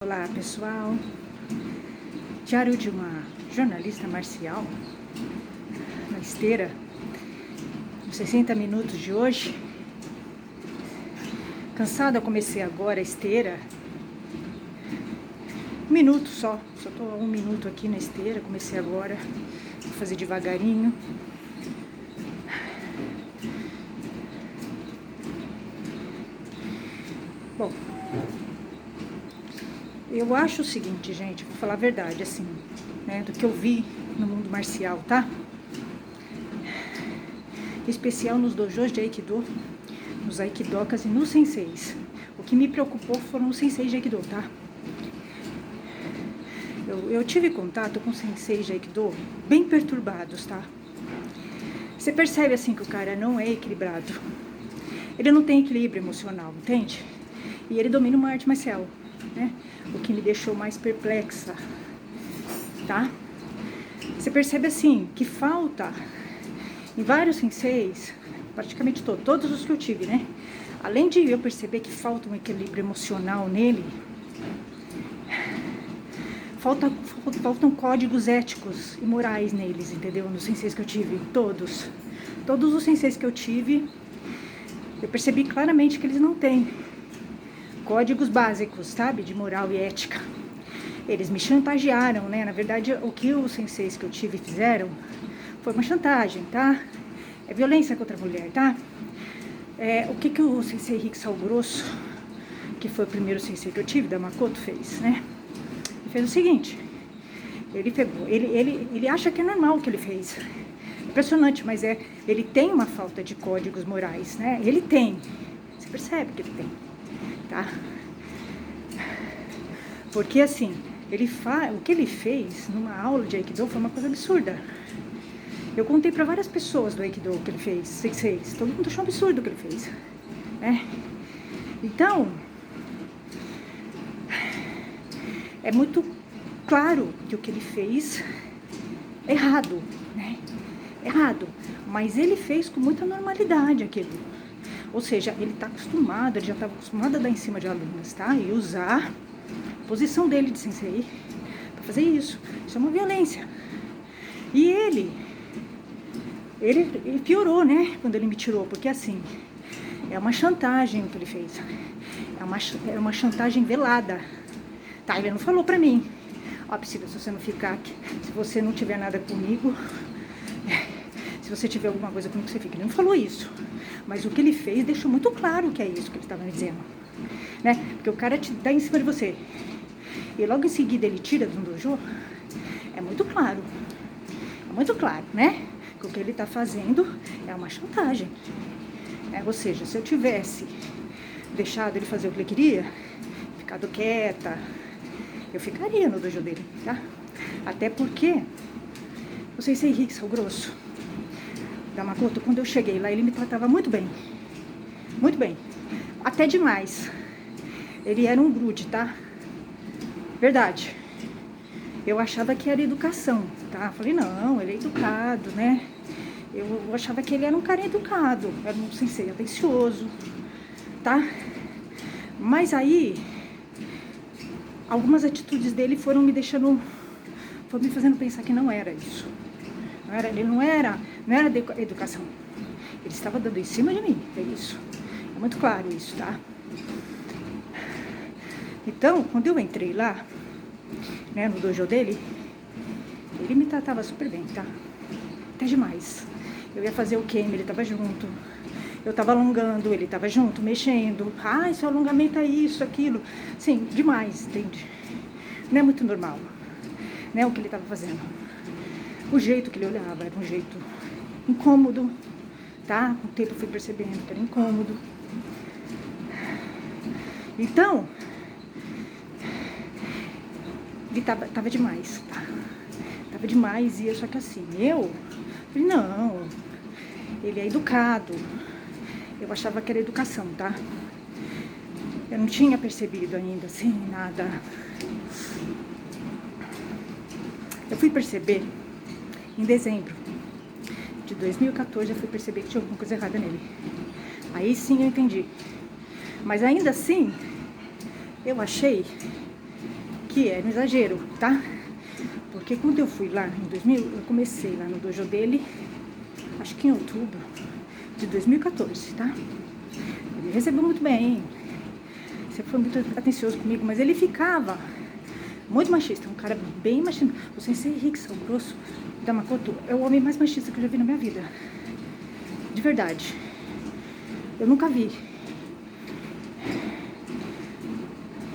Olá pessoal, diário de uma jornalista marcial na esteira, nos 60 minutos de hoje. Cansada, comecei agora a esteira, 1 minuto só tô 1 minuto aqui na esteira, comecei agora, vou fazer devagarinho. Bom, eu acho o seguinte, gente, vou falar a verdade, assim, né, do que eu vi no mundo marcial, tá? Em especial nos dojos de Aikido, nos Aikidokas e nos senseis. O que me preocupou foram os senseis de Aikido, tá? Eu tive contato com senseis de Aikido bem perturbados, tá? Você percebe, assim, que o cara não é equilibrado. Ele não tem equilíbrio emocional, entende? E ele domina uma arte marcial, né? O que me deixou mais perplexa, tá? Você percebe, assim, que falta em vários senseis, praticamente todos os que eu tive, né? Além de eu perceber que falta um equilíbrio emocional nele, faltam códigos éticos e morais neles, entendeu? Nos senseis que eu tive, todos os senseis que eu tive, eu percebi claramente que eles não têm códigos básicos, sabe? De moral e ética. Eles me chantagearam, né? Na verdade, o que os senseis que eu tive fizeram foi uma chantagem, tá? É violência contra a mulher, tá? O que o sensei Rick Salgrosso, que foi o primeiro sensei que eu tive, da Makoto, fez, né? Ele fez o seguinte, ele pegou, ele acha que é normal o que ele fez. Impressionante, mas ele tem uma falta de códigos morais, né? Ele tem, você percebe que ele tem, tá? Porque assim, o que ele fez numa aula de Aikido foi uma coisa absurda. Eu contei para várias pessoas do Aikido o que ele fez, senseis, todo mundo achou um absurdo o que ele fez, né? Então, é muito claro que o que ele fez é errado, né? Errado, mas ele fez com muita normalidade aquilo. Ou seja, ele tá acostumado, ele já estava acostumado a dar em cima de alunas, tá? E usar a posição dele de sensei para fazer isso. Isso é uma violência. E ele piorou, né? Quando ele me tirou, porque assim, é uma chantagem o que ele fez. É uma chantagem velada. Tá, ele não falou pra mim, ó, Priscila, se você não ficar aqui, se você não tiver nada comigo, se você tiver alguma coisa comigo, você fica. Ele não falou isso, mas o que ele fez deixou muito claro que é isso que ele estava me dizendo, né? Porque o cara te dá em cima de você e logo em seguida ele tira do dojo, é muito claro, né? Que o que ele tá fazendo é uma chantagem, né? Ou seja, se eu tivesse deixado ele fazer o que ele queria, ficado quieta, eu ficaria no dojo dele, tá? Até porque o sensei Rick Salgrosso da Makoto, quando eu cheguei lá, ele me tratava muito bem, até demais. Ele era um grude, tá? Verdade. Eu achava que era educação, tá? Falei, não, ele é educado, né? Eu achava que ele era um cara educado, era um sensei atencioso, tá? Mas aí algumas atitudes dele foram me fazendo pensar que não era isso. Ele não era educação. Ele estava dando em cima de mim, é isso. É muito claro isso, tá? Então, quando eu entrei lá, né, no dojo dele, ele me tratava super bem, tá? Até demais. Eu ia fazer o kame, ele estava junto. Eu estava alongando, ele estava junto, mexendo. Ah, seu alongamento é isso, aquilo. Sim, demais, entende? Não é muito normal, né, o que ele estava fazendo. O jeito que ele olhava era um jeito incômodo, tá? Com o tempo eu fui percebendo que era incômodo. Então, ele tava demais, tá? Tava demais, e só que assim, eu falei, não, ele é educado. Eu achava que era educação, tá? Eu não tinha percebido ainda, assim, nada. Eu fui perceber em dezembro de 2014, eu fui perceber que tinha alguma coisa errada nele. Aí sim eu entendi. Mas ainda assim, eu achei que é no exagero, tá? Porque quando eu fui lá em 2000, eu comecei lá no dojo dele, acho que em outubro de 2014, tá? Ele me recebeu muito bem, sempre foi muito atencioso comigo, mas ele ficava muito machista, um cara bem machista. O Sensei Rickson Grosso da Makoto é o homem mais machista que eu já vi na minha vida. De verdade. Eu nunca vi.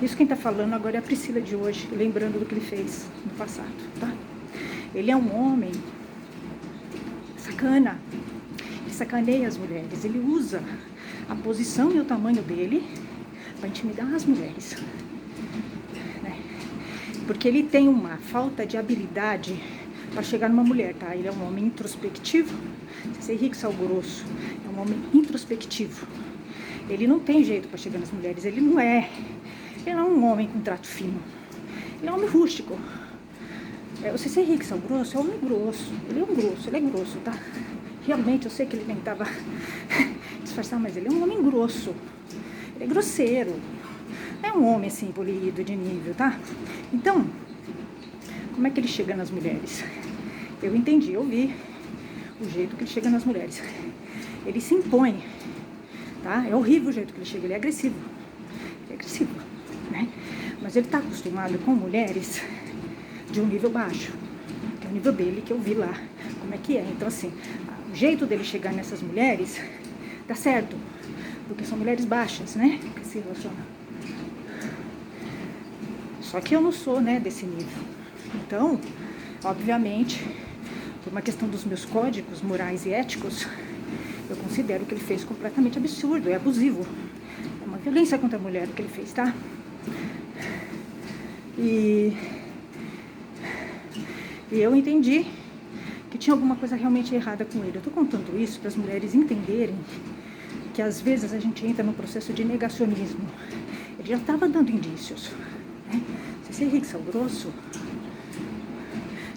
Isso quem tá falando agora é a Priscila de hoje, lembrando do que ele fez no passado, tá? Ele é um homem sacana. Ele sacaneia as mulheres. Ele usa a posição e o tamanho dele para intimidar as mulheres. Porque ele tem uma falta de habilidade para chegar numa mulher, tá? Ele é um homem introspectivo. Sensei Rickson Grosso é um homem introspectivo. Ele não tem jeito para chegar nas mulheres. Ele não é um homem com trato fino. Ele é um homem rústico. O Sensei Rickson Grosso é um homem grosso. Ele é grosso, tá? Realmente, eu sei que ele tentava disfarçar, mas ele é um homem grosso. Ele é grosseiro. É um homem, assim, polido, de nível, tá? Então, como é que ele chega nas mulheres? Eu entendi, eu vi o jeito que ele chega nas mulheres. Ele se impõe, tá? É horrível o jeito que ele chega, ele é agressivo. Né? Mas ele tá acostumado com mulheres de um nível baixo, que é o nível dele, que eu vi lá, como é que é. Então, assim, o jeito dele chegar nessas mulheres dá certo, porque são mulheres baixas, né? Que se relacionam. Só que eu não sou, né, desse nível. Então, obviamente, por uma questão dos meus códigos morais e éticos, eu considero que ele fez completamente absurdo, é abusivo. É uma violência contra a mulher que ele fez, tá? E eu entendi que tinha alguma coisa realmente errada com ele. Eu tô contando isso para as mulheres entenderem que às vezes a gente entra num processo de negacionismo. Ele já estava dando indícios. Sensei Rickson Grosso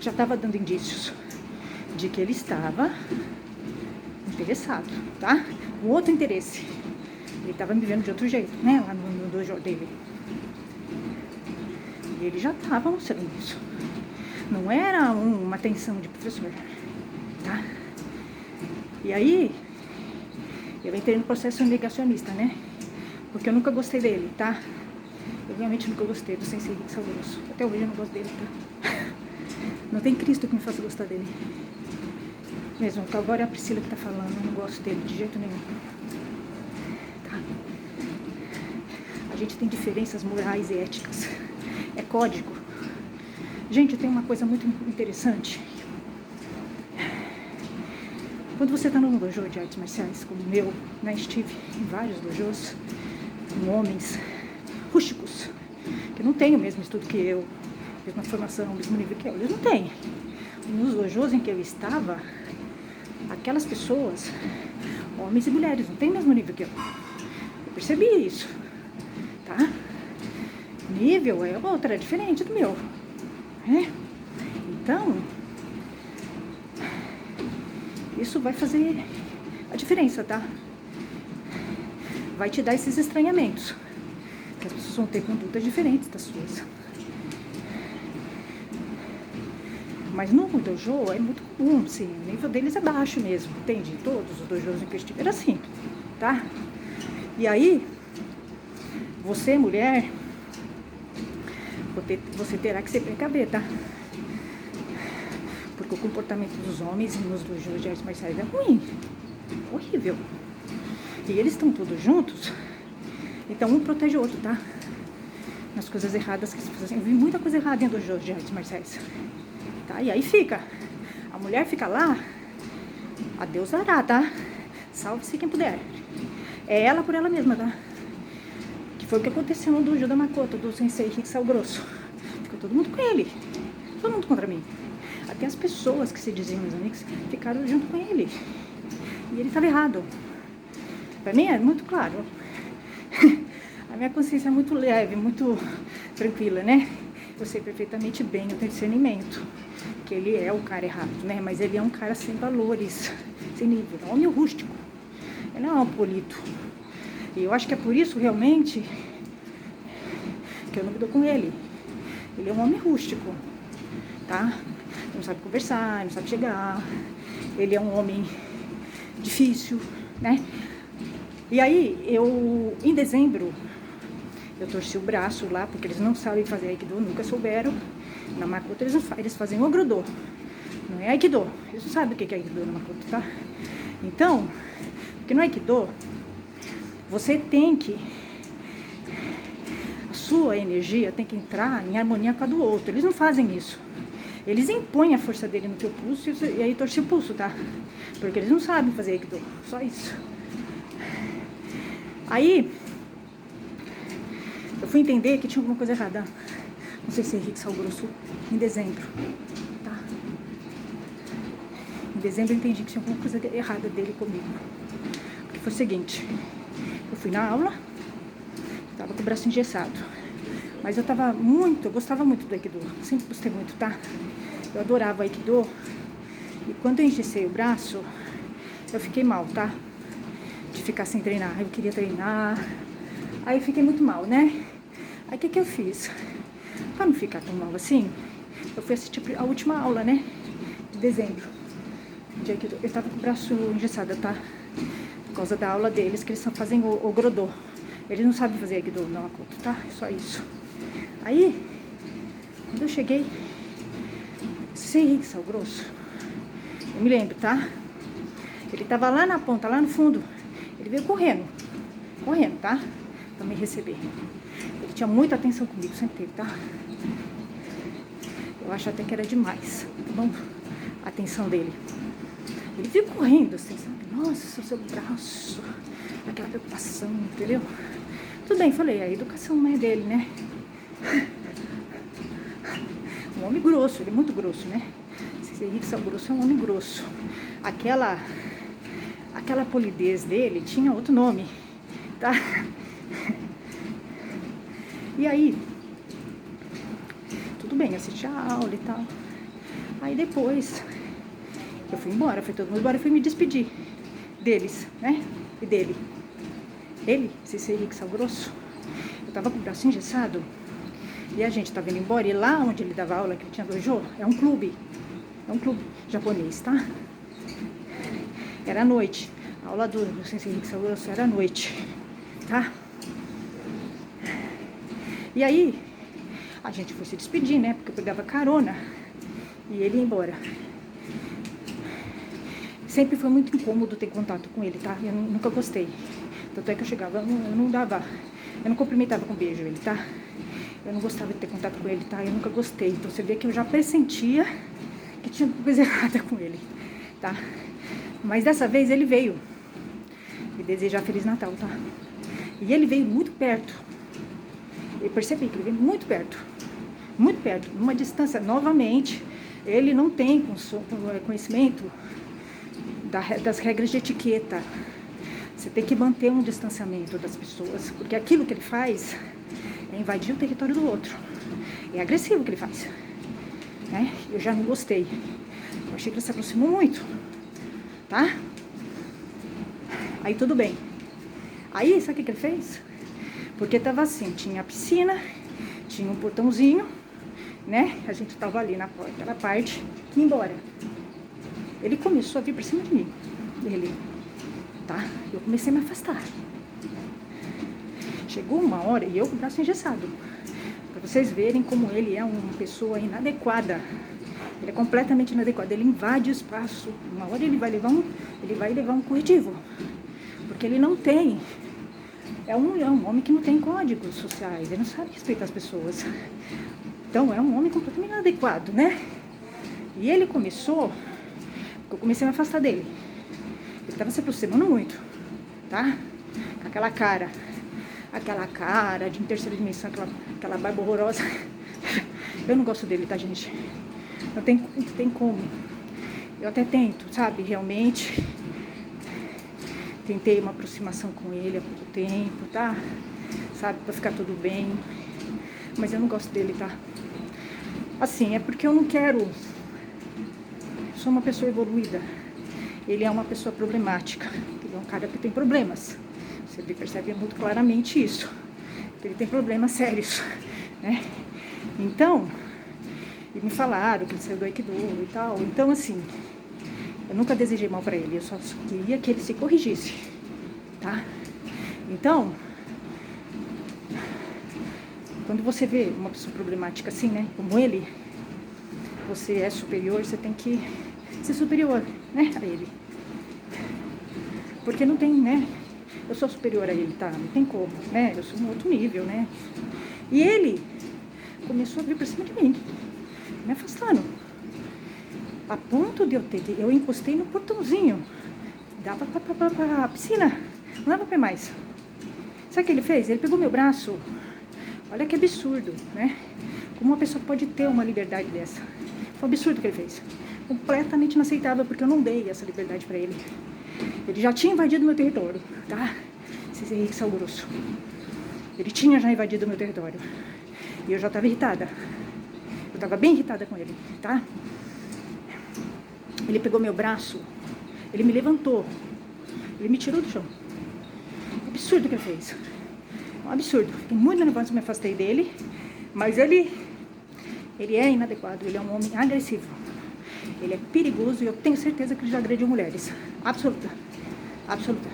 já estava dando indícios de que ele estava interessado, tá? Um outro interesse. Ele estava me vendo de outro jeito, né? Lá no dojo dele. E ele já estava mostrando isso. Não era uma atenção de professor, tá? E aí, eu entrei no processo negacionista, né? Porque eu nunca gostei dele, tá? Eu realmente nunca gostei do Sensei Rickson Grosso. Até hoje eu não gosto dele, tá? Não tem Cristo que me faça gostar dele. Mesmo, que agora é a Priscila que tá falando, eu não gosto dele de jeito nenhum. Tá? A gente tem diferenças morais e éticas. É código. Gente, tem uma coisa muito interessante. Quando você tá num dojo de artes marciais, como o meu, né? Estive em vários dojos, com homens rústicos, que não têm o mesmo estudo que eu, mesma formação, o mesmo nível que eu. Eles não têm. Nos dojos em que eu estava, aquelas pessoas, homens e mulheres, não têm o mesmo nível que eu. Eu percebi isso, tá? O nível é outro, é diferente do meu, né? Então, isso vai fazer a diferença, tá? Vai te dar esses estranhamentos, que as pessoas vão ter condutas diferentes das suas. Mas no dojo é muito comum, sim, o nível deles é baixo mesmo, entende? Todos os dojos em que eu estive era assim, tá? E aí, você, mulher, você terá que se precaver, tá? Porque o comportamento dos homens nos dojos de artes marciais é ruim, horrível. E eles estão todos juntos, então um protege o outro, tá? Nas coisas erradas que se fazem. Eu vi muita coisa errada em dojos de artes marciais. Tá? E aí fica, a mulher fica lá, a Deus dará, tá? Salve-se quem puder. É ela por ela mesma, tá? Que foi o que aconteceu no dojo da Makoto, do Sensei Rickson Grosso. Ficou todo mundo com ele, todo mundo contra mim. Até as pessoas que se diziam meus amigos ficaram junto com ele. E ele estava errado. Pra mim é muito claro. A minha consciência é muito leve, muito tranquila, né? Eu sei perfeitamente bem, eu tenho discernimento, que ele é o cara errado, né? Mas ele é um cara sem valores, sem nível, é um homem rústico. Ele não é um polido. E eu acho que é por isso, realmente, que eu não me dou com ele. Ele é um homem rústico, tá? Não sabe conversar, não sabe chegar. Ele é um homem difícil, né? E aí, em dezembro, eu torci o braço lá, porque eles não sabem fazer Aikido, nunca souberam. Na Makoto eles fazem Ogrodô, não é Aikido. Eles não sabem o que é Aikido na Makoto, tá? Então, porque no Aikido, você tem que... A sua energia tem que entrar em harmonia com a do outro. Eles não fazem isso. Eles impõem a força dele no teu pulso e aí torce o pulso, tá? Porque eles não sabem fazer Aikido, só isso. Aí, eu fui entender que tinha alguma coisa errada. Não sei se é Henrique Sal Grosso, em dezembro, tá? Em dezembro eu entendi que tinha alguma coisa errada dele comigo. Porque foi o seguinte, eu fui na aula, tava com o braço engessado. Mas eu gostava muito do Aikido, sempre gostei muito, tá? Eu adorava Aikido. E quando eu engessei o braço, eu fiquei mal, tá? De ficar sem treinar. Eu queria treinar. Aí eu fiquei muito mal, né? Aí o que eu fiz? Pra não ficar tão mal assim, eu fui assistir a última aula, né? De dezembro. De Aikido. Eu tava com o braço engessado, tá? Por causa da aula deles, que eles fazem o Grodô. Eles não sabem fazer Aikido na Makoto, tá? É só isso. Aí, quando eu cheguei, sem Henrique Sal Grosso, eu me lembro, tá? Ele tava lá na ponta, lá no fundo. Ele veio correndo, tá? Pra me receber. Ele tinha muita atenção comigo, sempre teve, tá? Eu acho até que era demais, tá bom? A atenção dele. Ele veio correndo, assim, sabe? Nossa, seu braço. Aquela preocupação, entendeu? Tudo bem, falei, a educação não é dele, né? Um homem grosso, ele é muito grosso, né? Esse Henrique Sal Grosso é um homem grosso. Aquela polidez dele tinha outro nome, tá? E aí, tudo bem, assisti a aula e tal. Aí depois, eu fui embora, foi todo mundo embora, eu fui me despedir deles, né? E dele. Ele, esse Henrique Sal Grosso, eu tava com o braço engessado e a gente tava indo embora. E lá onde ele dava aula, que ele tinha dojo, é um clube japonês, tá? Era à noite. A aula do Sensei Henrique Sal Grosso era à noite, tá? E aí, a gente foi se despedir, né? Porque eu pegava carona e ele ia embora. Sempre foi muito incômodo ter contato com ele, tá? Eu nunca gostei. Tanto é que eu chegava, eu não cumprimentava com beijo ele, tá? Eu não gostava de ter contato com ele, tá? Eu nunca gostei. Então você vê que eu já pressentia que tinha coisa errada com ele, tá? Mas dessa vez ele veio me desejar Feliz Natal, tá? E ele veio muito perto. Eu percebi que ele veio muito perto, numa distância. Novamente, ele não tem conhecimento das regras de etiqueta. Você tem que manter um distanciamento das pessoas, porque aquilo que ele faz é invadir o território do outro. É agressivo o que ele faz, né? Eu já não gostei. Eu achei que ele se aproximou muito, tá? Aí tudo bem. Aí, sabe o que ele fez? Porque tava assim, tinha a piscina, tinha um portãozinho, né? A gente tava ali na porta, aquela parte, que ia embora. Ele começou a vir pra cima de mim, tá? Eu comecei a me afastar. Chegou uma hora e eu com o braço engessado. Pra vocês verem como ele é uma pessoa inadequada. Ele é completamente inadequado. Ele invade o espaço. Uma hora ele vai levar um corretivo. Porque ele não tem. É um homem que não tem códigos sociais. Ele não sabe respeitar as pessoas. Então é um homem completamente inadequado, né? E ele começou. Eu comecei a me afastar dele. Ele estava se aproximando muito, tá? Com aquela cara de terceira dimensão, aquela barba horrorosa. Eu não gosto dele, tá, gente? Não tem como. Eu até tento, sabe? Realmente. Tentei uma aproximação com ele há pouco tempo, tá? Sabe? Pra ficar tudo bem. Mas eu não gosto dele, tá? Assim, é porque eu não quero... Sou uma pessoa evoluída. Ele é uma pessoa problemática. Ele é um cara que tem problemas. Você percebe muito claramente isso. Ele tem problemas sérios, né? Então, e me falaram que ele saiu do Aikido e tal. Então, assim, eu nunca desejei mal pra ele. Eu só queria que ele se corrigisse, tá? Então, quando você vê uma pessoa problemática assim, né, como ele, você é superior, você tem que ser superior, né, a ele. Porque não tem, né, eu sou superior a ele, tá? Não tem como, né, eu sou um outro nível, né. E ele começou a vir pra cima de mim, me afastando. A ponto de eu encostei no portãozinho, dava pra piscina, não dava pra ir mais. Sabe o que ele fez? Ele pegou meu braço. Olha que absurdo, né? Como uma pessoa pode ter uma liberdade dessa? Foi um absurdo o que ele fez. Completamente inaceitável, porque eu não dei essa liberdade pra ele. Ele já tinha invadido meu território, tá? Esse Henrique Sal Grosso. Ele tinha já invadido meu território. E eu já tava irritada. Eu tava bem irritada com ele, tá? Ele pegou meu braço, ele me levantou, ele me tirou do chão. Um absurdo o que ele fez. Um absurdo. Fiquei muito nervosa, me afastei dele. Mas ele é inadequado, ele é um homem agressivo. Ele é perigoso e eu tenho certeza que ele já agrediu mulheres. Absoluta. Absoluta.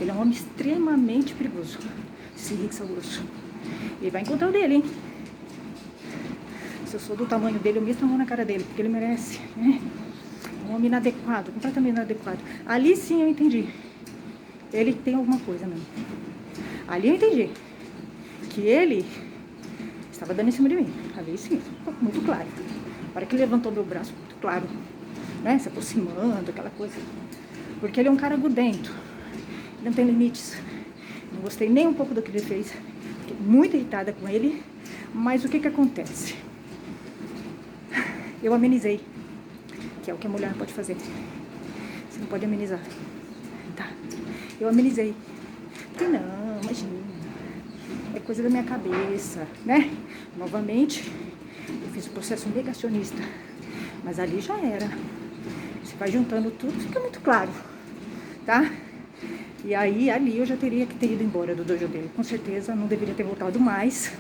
Ele é um homem extremamente perigoso. Esse Henrique Sal Grosso. Ele vai encontrar o dele, hein? Se eu sou do tamanho dele, eu meto a mão na cara dele, porque ele merece, né? Um homem inadequado, completamente inadequado. Ali sim eu entendi. Ele tem alguma coisa mesmo. Ali eu entendi que ele estava dando em cima de mim. Ali sim, muito claro. Na hora que ele levantou meu braço, muito claro, né? Se aproximando, aquela coisa. Porque ele é um cara grudento. Ele não tem limites. Não gostei nem um pouco do que ele fez. Fiquei muito irritada com ele. Mas o que acontece? Eu amenizei. Que é o que a mulher pode fazer. Você não pode amenizar. Tá? Eu amenizei. Falei, não, imagina. É coisa da minha cabeça, né? Novamente, eu fiz o processo negacionista. Mas ali já era. Você vai juntando tudo, fica muito claro. Tá? E aí, ali eu já teria que ter ido embora do dojo dele. Com certeza, não deveria ter voltado mais.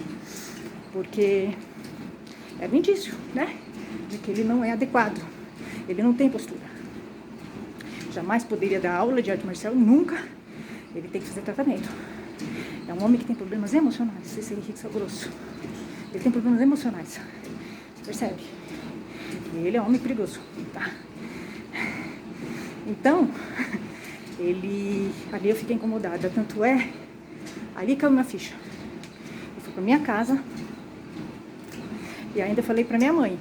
Porque é um indício, né? De que ele não é adequado. Ele não tem postura. Jamais poderia dar aula de arte marcial, nunca. Ele tem que fazer tratamento. É um homem que tem problemas emocionais, esse Henrique Sal Grosso. Ele tem problemas emocionais. Você percebe? E ele é um homem perigoso, tá? Então, ali eu fiquei incomodada. Tanto é, ali caiu minha ficha. Eu fui pra minha casa e ainda falei pra minha mãe.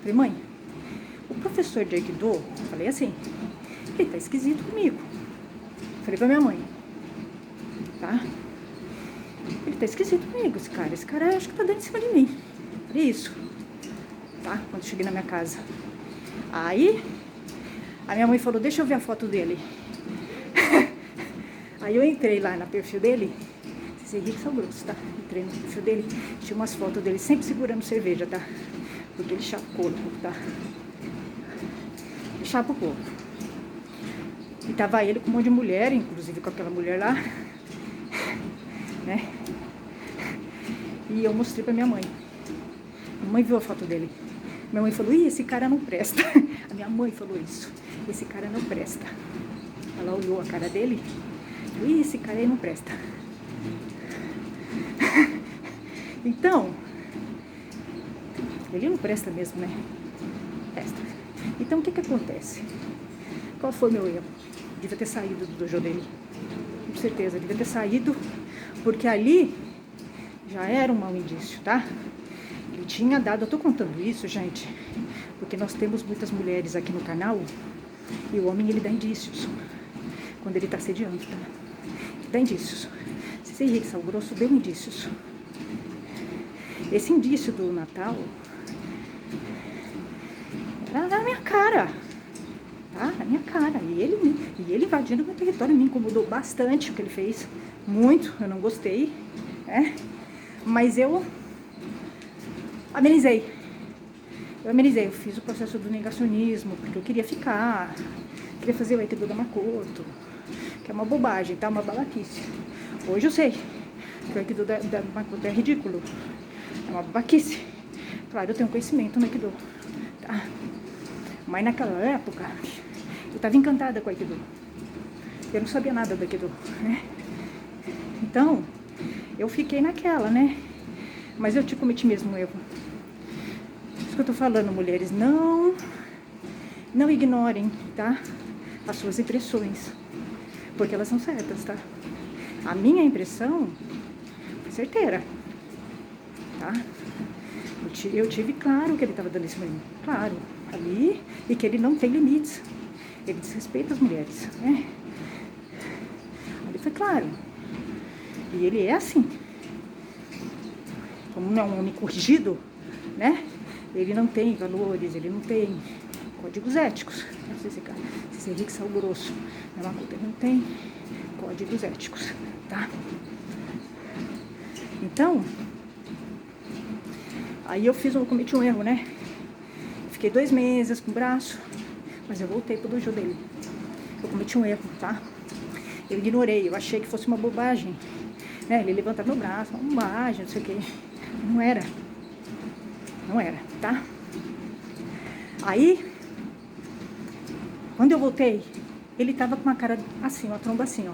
Falei, mãe, o professor de Aikido, falei assim, ele tá esquisito comigo. Falei pra minha mãe, tá? Ele tá esquisito comigo, esse cara acho que tá dando em cima de mim. Falei isso, tá? Quando cheguei na minha casa. Aí, a minha mãe falou, deixa eu ver a foto dele. Aí eu entrei lá no perfil dele, esse Henrique Sal Grosso, tá? Entrei no perfil dele, tinha umas fotos dele sempre segurando cerveja, tá? Porque ele chapa o corpo, tá? Ele chapa o corpo. E tava ele com um monte de mulher, inclusive com aquela mulher lá, né? E eu mostrei pra minha mãe. Minha mãe viu a foto dele. Minha mãe falou, ih, esse cara não presta. A minha mãe falou isso. Esse cara não presta. Ela olhou a cara dele. Falou, ih, esse cara aí não presta. Então, ele não presta mesmo, né? Presta. Então, o que acontece? Qual foi meu erro? Devia ter saído do dojo dele. Com certeza, devia ter saído, porque ali já era um mau indício, tá? Ele tinha dado, eu tô contando isso, gente, porque nós temos muitas mulheres aqui no canal e o homem, ele dá indícios quando ele tá assediando, tá? Ele dá indícios. Esse Henrique Sal Grosso deu indícios. Esse indício do Natal era na minha cara, tá? Na minha cara. E ele invadindo meu território me incomodou bastante o que ele fez. Muito, eu não gostei, né? Mas eu amenizei. Eu fiz o processo do negacionismo, porque eu queria ficar, queria fazer o Aikido da Makoto, que é uma bobagem, tá? Uma babaquice. Hoje eu sei que o Aikido da Makoto é ridículo. É uma babaquice. Claro, eu tenho conhecimento no Aikido, tá? Mas naquela época, eu tava encantada com o Aikido. Eu não sabia nada do Aikido, né? Então, eu fiquei naquela, né? Mas eu te cometi mesmo um erro. Isso que eu tô falando, mulheres, não ignorem, tá? As suas impressões, porque elas são certas, tá? A minha impressão foi certeira, tá? Eu tive claro que ele estava dando isso pra mim, claro, ali, e que ele não tem limites, ele desrespeita as mulheres, né? Ali foi claro, e ele é assim, como não é um homem corrigido, né? Ele não tem valores, ele não tem códigos éticos. Não sei se é rico, sal grosso. Ele não tem códigos éticos, tá? Então, aí eu cometi um erro, né? Fiquei 2 meses com o braço, mas eu voltei pro dojo dele. Eu cometi um erro, tá? Eu ignorei, eu achei que fosse uma bobagem, né? Ele levantava meu braço, uma bobagem, não sei o quê. Não era, tá? Aí, quando eu voltei, ele tava com uma cara assim, uma tromba assim, ó.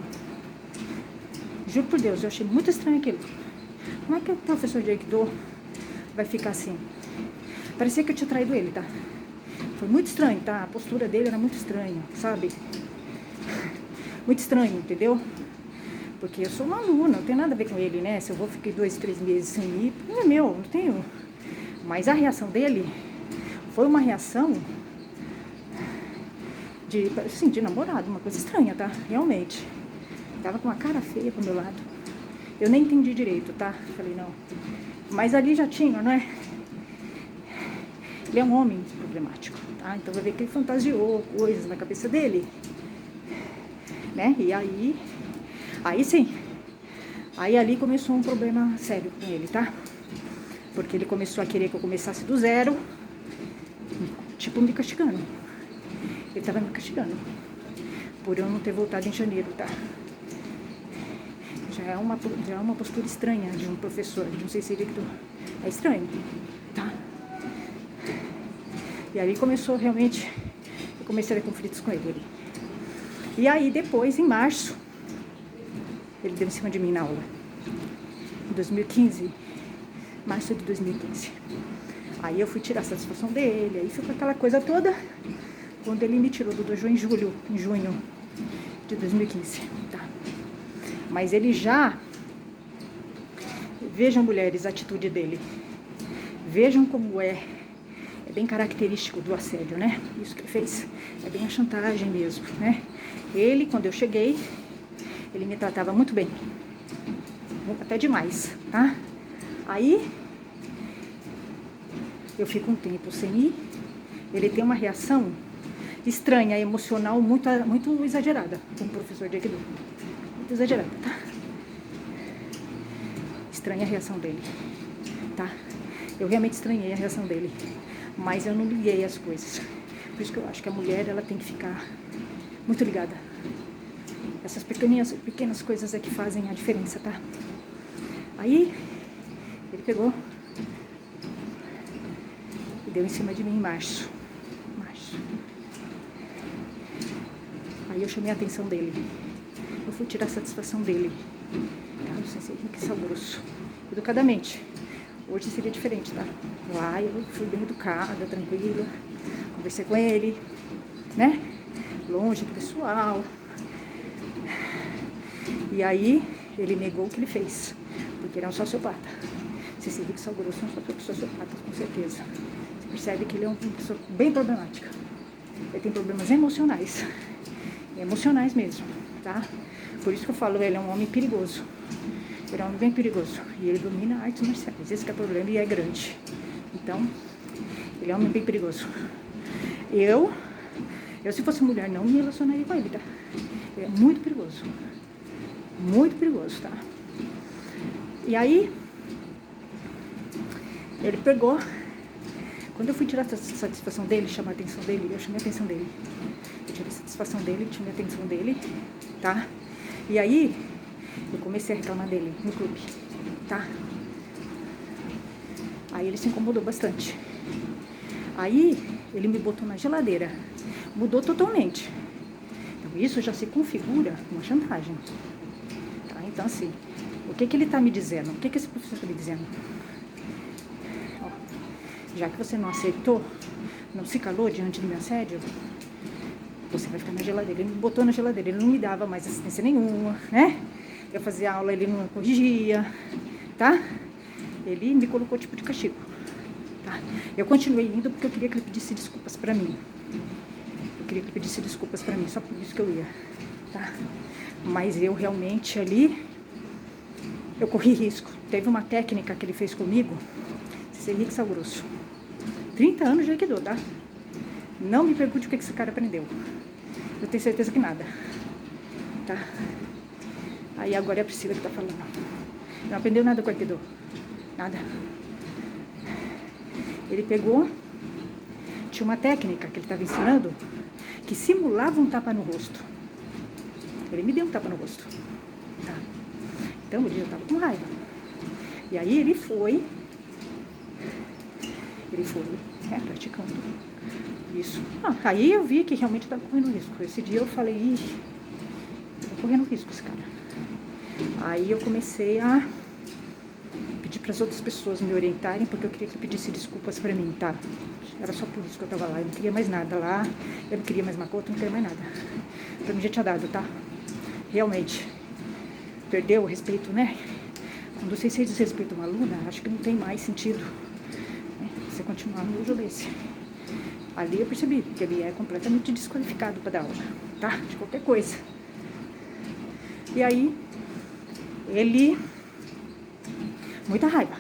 Juro por Deus, eu achei muito estranho aquilo. Como é que o professor de Aikido vai ficar assim? Parecia que eu tinha traído ele, tá? Foi muito estranho, tá? A postura dele era muito estranha, sabe? Muito estranho, entendeu? Porque eu sou uma aluna, não tem nada a ver com ele, né? Se eu vou ficar 2, 3 meses sem ir, não é meu, não tenho. Mas a reação dele foi uma reação de namorado, uma coisa estranha, tá? Realmente. Tava com uma cara feia pro meu lado. Eu nem entendi direito, tá? Falei, não. Mas ali já tinha, né? Ele é um homem problemático, tá? Então vai ver que ele fantasiou coisas na cabeça dele, né? E aí sim. Aí ali começou um problema sério com ele, tá? Porque ele começou a querer que eu começasse do zero, tipo me castigando. Ele tava me castigando por eu não ter voltado em janeiro, tá? Já é uma postura estranha de um professor, de um CCD, é estranho, tá? E aí começou realmente, eu comecei a ter conflitos com ele. E aí depois, em março, ele deu em cima de mim na aula. Em 2015, março de 2015. Aí eu fui tirar a satisfação dele, aí ficou aquela coisa toda, quando ele me tirou do dojo em junho de 2015, tá? Mas ele já, vejam mulheres a atitude dele, vejam como é bem característico do assédio, né? Isso que ele fez, é bem a chantagem mesmo, né? Ele, quando eu cheguei, ele me tratava muito bem, até demais, tá? Aí, eu fico um tempo sem ir, ele tem uma reação estranha, emocional, muito exagerada, como professor de Aikido. Muito exagerada, tá? Estranha a reação dele, tá? Eu realmente estranhei a reação dele, mas eu não liguei as coisas. Por isso que eu acho que a mulher, ela tem que ficar muito ligada. Essas pequenas coisas é que fazem a diferença, tá? Aí, ele pegou e deu em cima de mim em março. Aí eu chamei a atenção dele. Eu fui tirar a satisfação dele. Tá? Não sei se é rico e sal grosso. Educadamente. Hoje seria diferente, tá? Lá eu fui bem educada, tranquila. Conversei com ele, né? Longe do pessoal. E aí ele negou o que ele fez. Porque ele é um sociopata. Se esse rico e sal grosso é um sociopata, com certeza. Você percebe que ele é uma pessoa bem problemática. Ele tem problemas emocionais. Emocionais mesmo, tá? Por isso que eu falo, ele é um homem perigoso. Ele é um homem bem perigoso. E ele domina artes marciais. Esse que é o problema e é grande. Então, ele é um homem bem perigoso. Eu se fosse mulher, não me relacionaria com ele, tá? Ele é muito perigoso. Muito perigoso, tá? E aí, ele pegou. Quando eu fui tirar a satisfação dele, chamar a atenção dele, eu chamei a atenção dele. Eu tirei a satisfação dele, chamei a atenção dele, tá? E aí, eu comecei a reclamar dele no clube, tá? Aí ele se incomodou bastante. Aí ele me botou na geladeira. Mudou totalmente. Então isso já se configura uma chantagem. Tá? Então assim, o que ele está me dizendo? O que esse professor está me dizendo? Ó, já que você não aceitou, não se calou diante do meu assédio, você vai ficar na geladeira. Ele me botou na geladeira, ele não me dava mais assistência nenhuma, né? Eu fazia aula, ele não corrigia, tá? Ele me colocou tipo de castigo, tá? Eu continuei indo porque eu queria que ele pedisse desculpas pra mim. Eu queria que ele pedisse desculpas pra mim, só por isso que eu ia, tá? Mas eu realmente ali, eu corri risco. Teve uma técnica que ele fez comigo, Sensei Rick Sal Grosso. 30 anos de Aikido, tá? Não me pergunte o que esse cara aprendeu. Eu tenho certeza que nada, tá? Aí agora é a Priscila que tá falando. Não aprendeu nada com o Aikido. Nada. Ele pegou, tinha uma técnica que ele estava ensinando, que simulava um tapa no rosto. Ele me deu um tapa no rosto, tá? Então ele já estava com raiva. E aí ele foi praticando isso. Aí eu vi que realmente estava correndo risco. Esse dia eu falei, ih, eu tô correndo risco esse cara. Aí eu comecei a pedir para as outras pessoas me orientarem, porque eu queria que ele pedisse desculpas para mim, tá? Era só por isso que eu tava lá. Eu não queria mais nada lá. Eu não queria mais Makoto, não queria mais nada. Pra mim já tinha dado, tá? Realmente. Perdeu o respeito, né? Quando você desrespeita uma aluna, acho que não tem mais sentido, né, você continuar no uso desse. Ali eu percebi que ele é completamente desqualificado para dar aula, tá? De qualquer coisa. E aí, ele... muita raiva.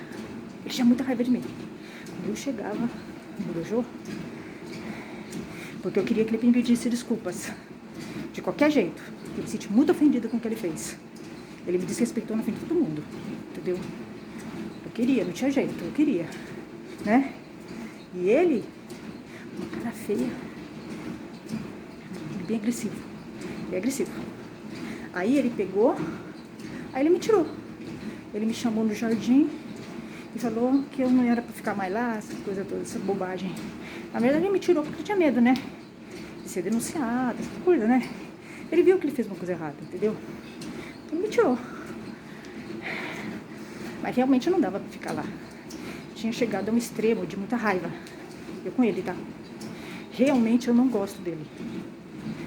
Ele tinha muita raiva de mim. Quando eu chegava no dojo, porque eu queria que ele me pedisse desculpas. De qualquer jeito. Eu me senti muito ofendida com o que ele fez. Ele me desrespeitou na frente de todo mundo. Entendeu? Eu queria, não tinha jeito, eu queria. Né? E ele, uma cara feia, bem agressivo. Bem agressivo. Aí ele pegou, aí ele me tirou. Ele me chamou no jardim e falou que eu não era pra ficar mais lá, essas coisas todas, essa bobagem. Na verdade ele me tirou porque eu tinha medo, né? De ser denunciado, essas coisas, né? Ele viu que ele fez uma coisa errada, entendeu? Então ele me tirou. Mas realmente não dava pra ficar lá. Tinha chegado a um extremo de muita raiva. Eu com ele, tá? Realmente eu não gosto dele.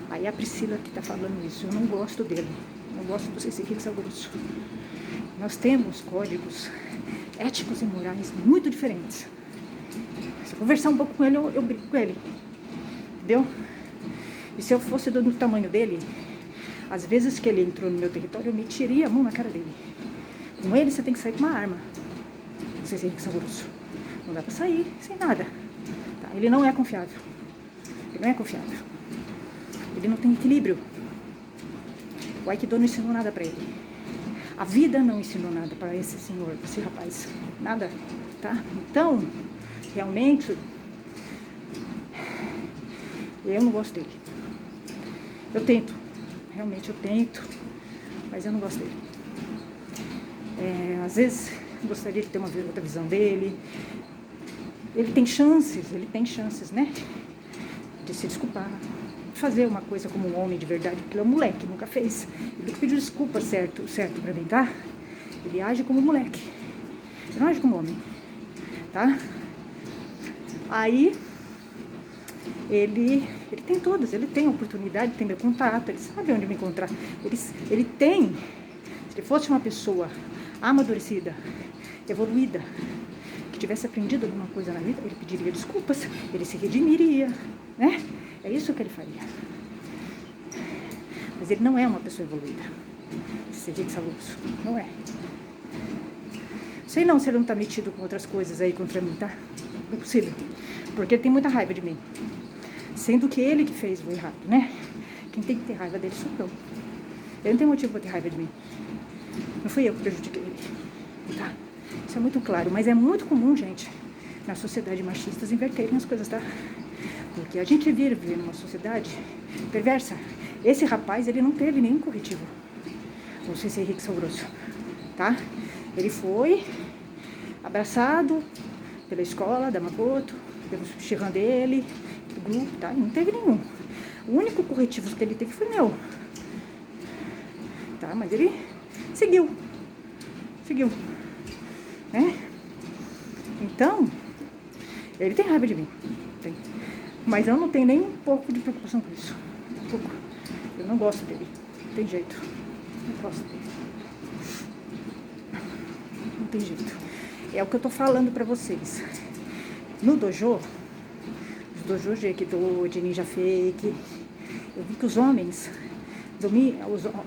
Aí a Priscila que tá falando isso, eu não gosto dele. Não gosto do Sensei Rick Sal Grosso. Nós temos códigos éticos e morais muito diferentes. Se eu conversar um pouco com ele, eu brigo com ele. Entendeu? E se eu fosse do tamanho dele, às vezes que ele entrou no meu território, eu meteria a mão na cara dele. Com ele, você tem que sair com uma arma. Não sei se é Rick Sal Grosso. Não dá pra sair sem nada. Tá? Ele não é confiável. Ele não é confiável. Ele não tem equilíbrio. O Aikido não ensinou nada pra ele. A vida não ensinou nada para esse senhor, para esse rapaz. Nada, tá? Então, realmente, eu não gosto dele. Eu tento. Realmente eu tento. Mas eu não gosto dele. Às vezes, gostaria de ter uma outra visão dele. Ele tem chances, né? De se desculpar. Fazer uma coisa como um homem de verdade, porque ele é um moleque, nunca fez. Ele que pediu desculpa certo pra mim, tá? Ele age como moleque. Ele não age como homem, tá? Aí, ele tem todas, ele tem oportunidade, tem meu contato, ele sabe onde me encontrar. Ele tem, se ele fosse uma pessoa amadurecida, evoluída, que tivesse aprendido alguma coisa na vida, ele pediria desculpas, ele se redimiria, né? É isso que ele faria. Mas ele não é uma pessoa evoluída. Esse Rick Sal Grosso. Não é. Sei não se ele não tá metido com outras coisas aí contra mim, tá? Não é possível. Porque ele tem muita raiva de mim. Sendo que ele que fez o errado, né? Quem tem que ter raiva dele sou eu. Ele não tem motivo pra ter raiva de mim. Não fui eu que prejudiquei ele. Tá? Isso é muito claro. Mas é muito comum, gente, na sociedade machistas inverterem as coisas, tá? Porque a gente vive numa sociedade perversa. Esse rapaz, ele não teve nenhum corretivo. O Sensei Rick Sal Grosso, tá? Ele foi abraçado, pela escola da Makoto, pelo Shihan dele, do grupo, tá? E não teve nenhum. O único corretivo que ele teve foi meu. Tá? Mas ele seguiu. Né? Então, ele tem raiva de mim. Tem. Mas eu não tenho nem um pouco de preocupação com isso. Um pouco. Eu não gosto dele. Não tem jeito. Não gosto dele. Não tem jeito. É o que eu tô falando pra vocês. No dojo, os dojos aqui de Ninja Fake, eu vi que os homens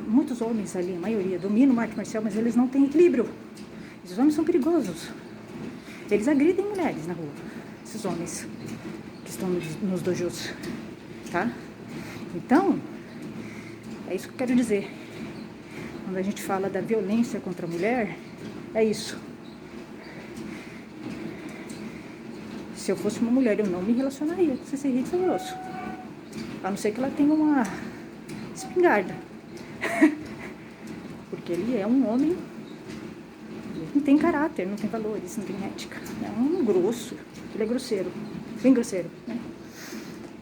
muitos homens ali, a maioria, dominam o arte marcial, mas eles não têm equilíbrio. Esses homens são perigosos. Eles agridem mulheres na rua. Esses homens que estão nos dojos, tá? Então, é isso que eu quero dizer. Quando a gente fala da violência contra a mulher, é isso. Se eu fosse uma mulher, eu não me relacionaria com esse rico grosso. A não ser que ela tenha uma espingarda. Porque ele é um homem, ele não tem caráter, não tem valores, não tem ética. É um grosso, ele é grosseiro, bem grosseiro, né?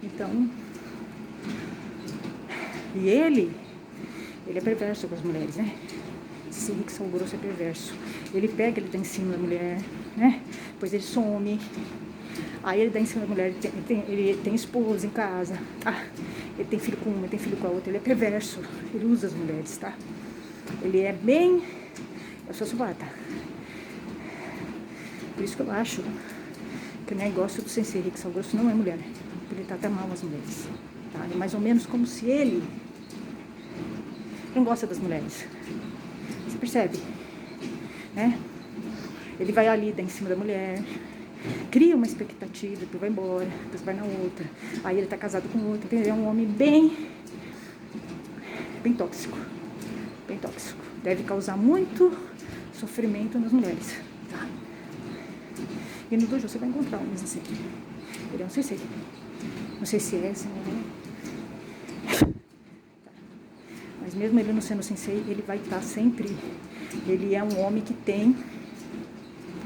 Então, e ele é perverso com as mulheres, né? Esse Rickson grosso é perverso. Ele pega, ele dá em cima da mulher, né? Depois ele some. Aí ele dá em cima da mulher, ele tem esposa em casa. Ah, ele tem filho com uma, ele tem filho com a outra. Ele é perverso. Ele usa as mulheres, tá? Ele é bem... Eu sou subata. Por isso que eu acho que o negócio do Sensei Rickson grosso não é mulher. Ele trata mal as mulheres. Tá? É mais ou menos como se ele não gosta das mulheres. Você percebe? Né? Ele vai ali, dá em cima da mulher, cria uma expectativa, depois vai embora, depois vai na outra. Aí ele tá casado com outra, entendeu? É um homem bem tóxico. Bem tóxico. Deve causar muito sofrimento nas mulheres. Tá? E no dojo você vai encontrar homens assim. Ele é um sensei. Não sei se é, se não é. Tá. Mas mesmo ele não sendo sensei, ele vai estar sempre... Ele é um homem que tem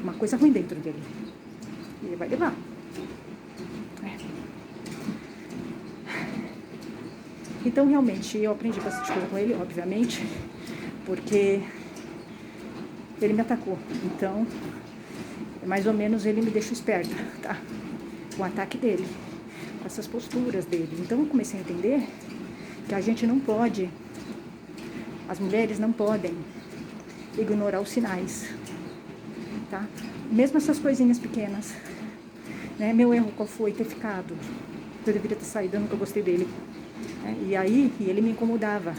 uma coisa ruim dentro dele. E ele vai levar. É. Então, realmente, eu aprendi bastante coisa com ele, obviamente, porque ele me atacou. Então, mais ou menos, ele me deixou esperta, tá? Com o ataque dele, com essas posturas dele. Então, eu comecei a entender que a gente não pode, as mulheres não podem ignorar os sinais, tá? Mesmo essas coisinhas pequenas, né? Meu erro qual foi? Ter ficado. Eu deveria ter saído, eu nunca gostei dele. Né? E aí, ele me incomodava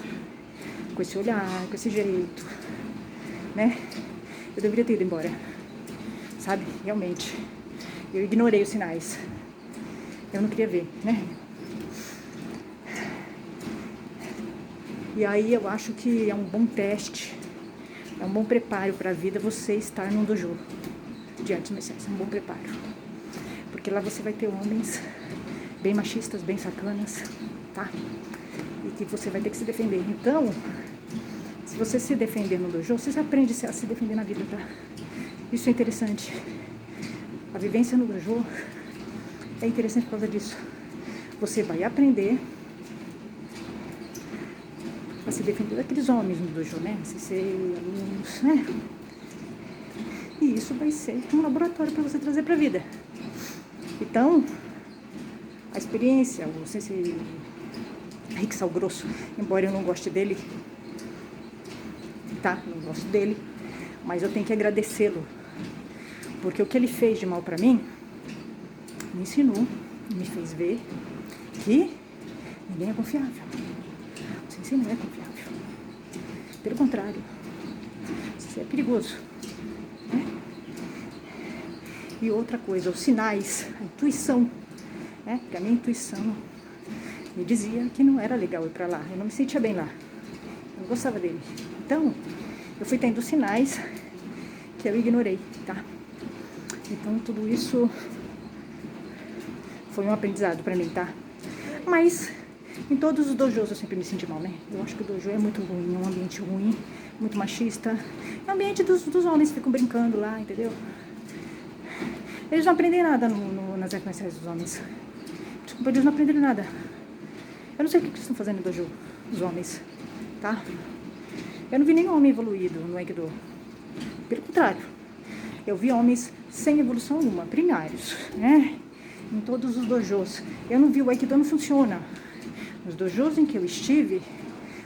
com esse olhar, com esse jeito, né? Eu deveria ter ido embora, sabe? Realmente. Eu ignorei os sinais. Eu não queria ver, né? E aí eu acho que é um bom teste, é um bom preparo para a vida você estar num dojo de artes marciais. É um bom preparo. Porque lá você vai ter homens bem machistas, bem sacanas, tá? E que você vai ter que se defender. Então, se você se defender no dojo, você aprende a se defender na vida, tá? Isso é interessante. A vivência no dojo é interessante por causa disso. Você vai aprender a se defender daqueles homens no dojo, né? Se ser alunos, né? E isso vai ser um laboratório para você trazer para a vida. Então, a experiência, o Sensei Rickson grosso, embora eu não goste dele, tá? Não gosto dele, mas eu tenho que agradecê-lo, porque o que ele fez de mal para mim me ensinou, me fez ver que ninguém é confiável. O Sensei não é confiável. Pelo contrário, o Sensei é perigoso. Né? E outra coisa, os sinais, a intuição, né? Porque a minha intuição me dizia que não era legal ir pra lá. Eu não me sentia bem lá. Eu não gostava dele. Então, eu fui tendo sinais que eu ignorei, tá? Então, tudo isso foi um aprendizado pra mim, tá? Mas, em todos os dojos eu sempre me senti mal, né? Eu acho que o dojo é muito ruim, é um ambiente ruim, muito machista. É o ambiente dos homens que ficam brincando lá, entendeu? Eles não aprendem nada nas artes marciais dos homens. Desculpa, eles não aprenderam nada. Eu não sei o que eles estão fazendo no dojo, os homens, tá? Eu não vi nenhum homem evoluído no Aikido. Pelo contrário, eu vi homens sem evolução alguma, primários, né? Em todos os dojos. Eu não vi, o Aikido não funciona. Nos dojos em que eu estive,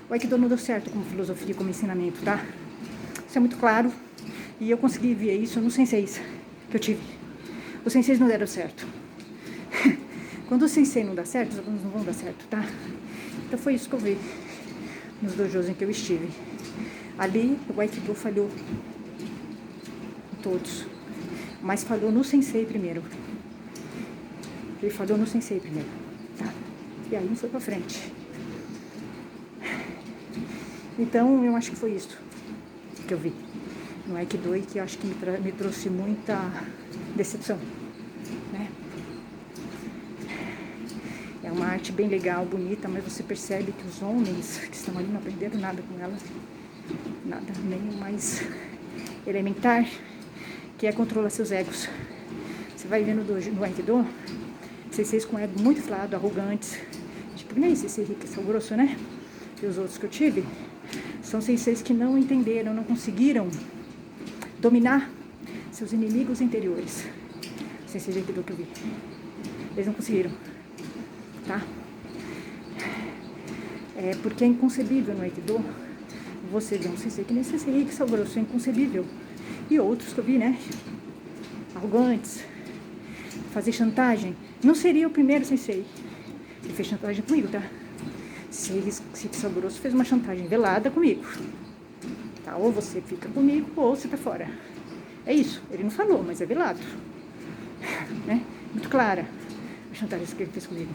o Aikido não deu certo como filosofia, como ensinamento, tá? Isso é muito claro. E eu consegui ver isso nos senseis que eu tive. Os senseis não deram certo. Quando o sensei não dá certo, os alunos não vão dar certo, tá? Então foi isso que eu vi nos dojos em que eu estive. Ali, o Aikido falhou em todos. Mas falhou no sensei primeiro. Ele falhou no sensei primeiro, tá? E aí não foi pra frente. Então, eu acho que foi isso que eu vi no Aikido e que eu acho que me trouxe muita decepção, né? É uma arte bem legal, bonita, mas você percebe que os homens que estão ali não aprenderam nada com ela. Nada, nem o mais elementar, que é controlar seus egos. Você vai ver no Aikido, senseis com ego muito inflado, arrogantes, tipo nem sensei rico, são grosso, né? E os outros que eu tive, são senseis que não entenderam, não conseguiram dominar seus inimigos interiores. Sensei de Aikido que eu vi. Eles não conseguiram, tá? É porque é inconcebível no Aikido você vê um sensei que nem sensei rico, são grosso, é inconcebível. E outros que eu vi, né? Arrogantes, fazer chantagem. Não seria o primeiro sensei. Ele fez chantagem comigo, tá? Se Sal Grosso fez uma chantagem velada comigo. Tá? Ou você fica comigo, ou você tá fora. É isso. Ele não falou, mas é velado. Né? Muito clara a chantagem que ele fez comigo.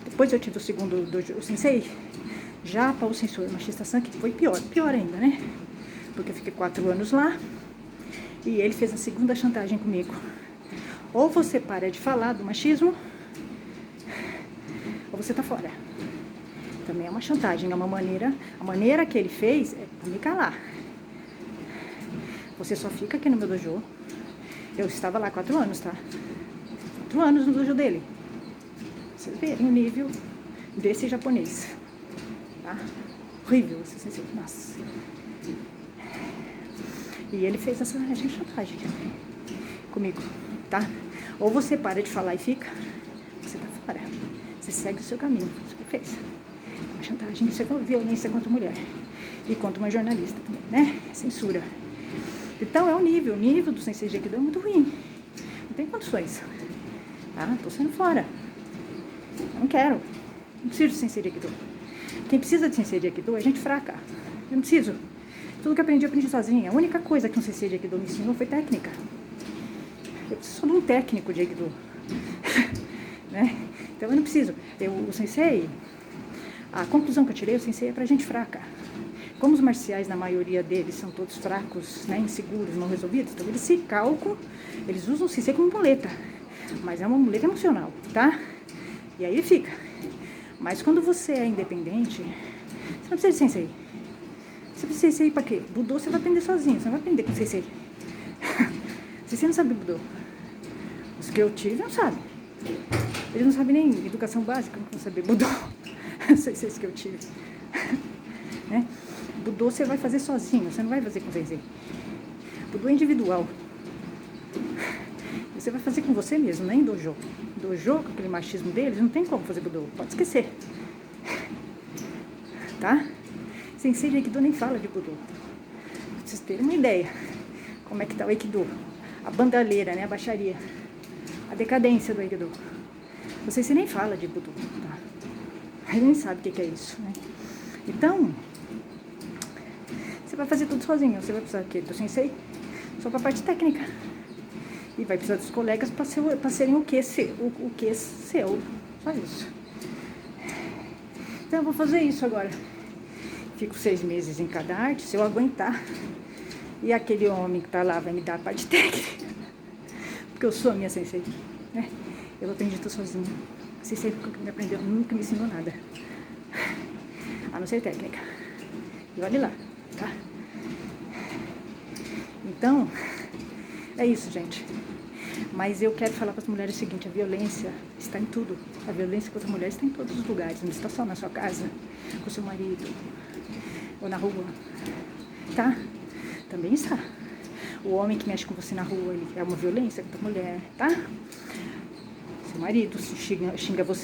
Depois eu tive o segundo o sensei, já para o sensor Machista-san, que foi pior ainda, né? Porque eu fiquei 4 anos lá e ele fez a segunda chantagem comigo. Ou você para de falar do machismo, ou você tá fora. Também é uma chantagem, é uma maneira. A maneira que ele fez é pra me calar. Você só fica aqui no meu dojo. Eu estava lá 4 anos, tá? 4 anos no dojo dele. Vocês verem o nível desse japonês. Tá? Horrível esse sensei. Nossa. E ele fez essa chantagem comigo, tá? Ou você para de falar e fica, você tá fora. Você segue o seu caminho. Isso que fez. Uma chantagem, isso é violência contra mulher. E contra uma jornalista também, né? Censura. Então é o nível do sensei de Aikido é muito ruim. Não tem condições. Tá? Tô saindo fora. Não quero. Não preciso de sensei de Aikido. Quem precisa de sensei de Aikido é gente fraca. Eu não preciso. Tudo que eu aprendi sozinha. A única coisa que um sensei de Aikido me ensinou foi técnica. Eu preciso de um técnico de Aikido. Né? Então eu não preciso. O sensei, a conclusão que eu tirei, o sensei é pra gente fraca. Como os marciais, na maioria deles, são todos fracos, né, inseguros, não resolvidos, então eles se calcam, eles usam o sensei como muleta. Mas é uma muleta emocional, tá? E aí fica. Mas quando você é independente, você não precisa de sensei. Você precisa de sensei pra quê? Budô você vai aprender sozinho, você não vai aprender com sensei. Sensei não sabe budô. Os que eu tive não sabem. Eles não sabem nem educação básica, não saber budô. Senseis que eu tive. Né? Budô você vai fazer sozinho, você não vai fazer com sensei. Budô é individual. Você vai fazer com você mesmo, nem dojo. Dojo, com aquele machismo deles, não tem como fazer budô. Pode esquecer. Tá? Sensei de Aikido nem fala de budô. Pra vocês terem uma ideia como é que tá o Aikido. A bandalheira, né? A baixaria. A decadência do Aikido. Você nem fala de budô, tá? Ele nem sabe o que é isso, né? Então, você vai fazer tudo sozinho. Você vai precisar do quê? Do sensei? Só pra parte técnica. E vai precisar dos colegas para serem o que seu. Só isso. Então eu vou fazer isso agora. Fico 6 meses em cada arte, se eu aguentar. E aquele homem que tá lá vai me dar a parte técnica. Porque eu sou a minha sensei, né? Eu aprendi tudo sozinha. A sensei que me aprendeu nunca me ensinou nada. A não ser técnica. E olha lá, tá? Então, é isso, gente. Mas eu quero falar para as mulheres o seguinte: a violência está em tudo. A violência contra as mulheres está em todos os lugares. Não está só na sua casa, com o seu marido, ou na rua, tá? Também está. O homem que mexe com você na rua, ele é uma violência contra a mulher, tá? Seu marido xinga você.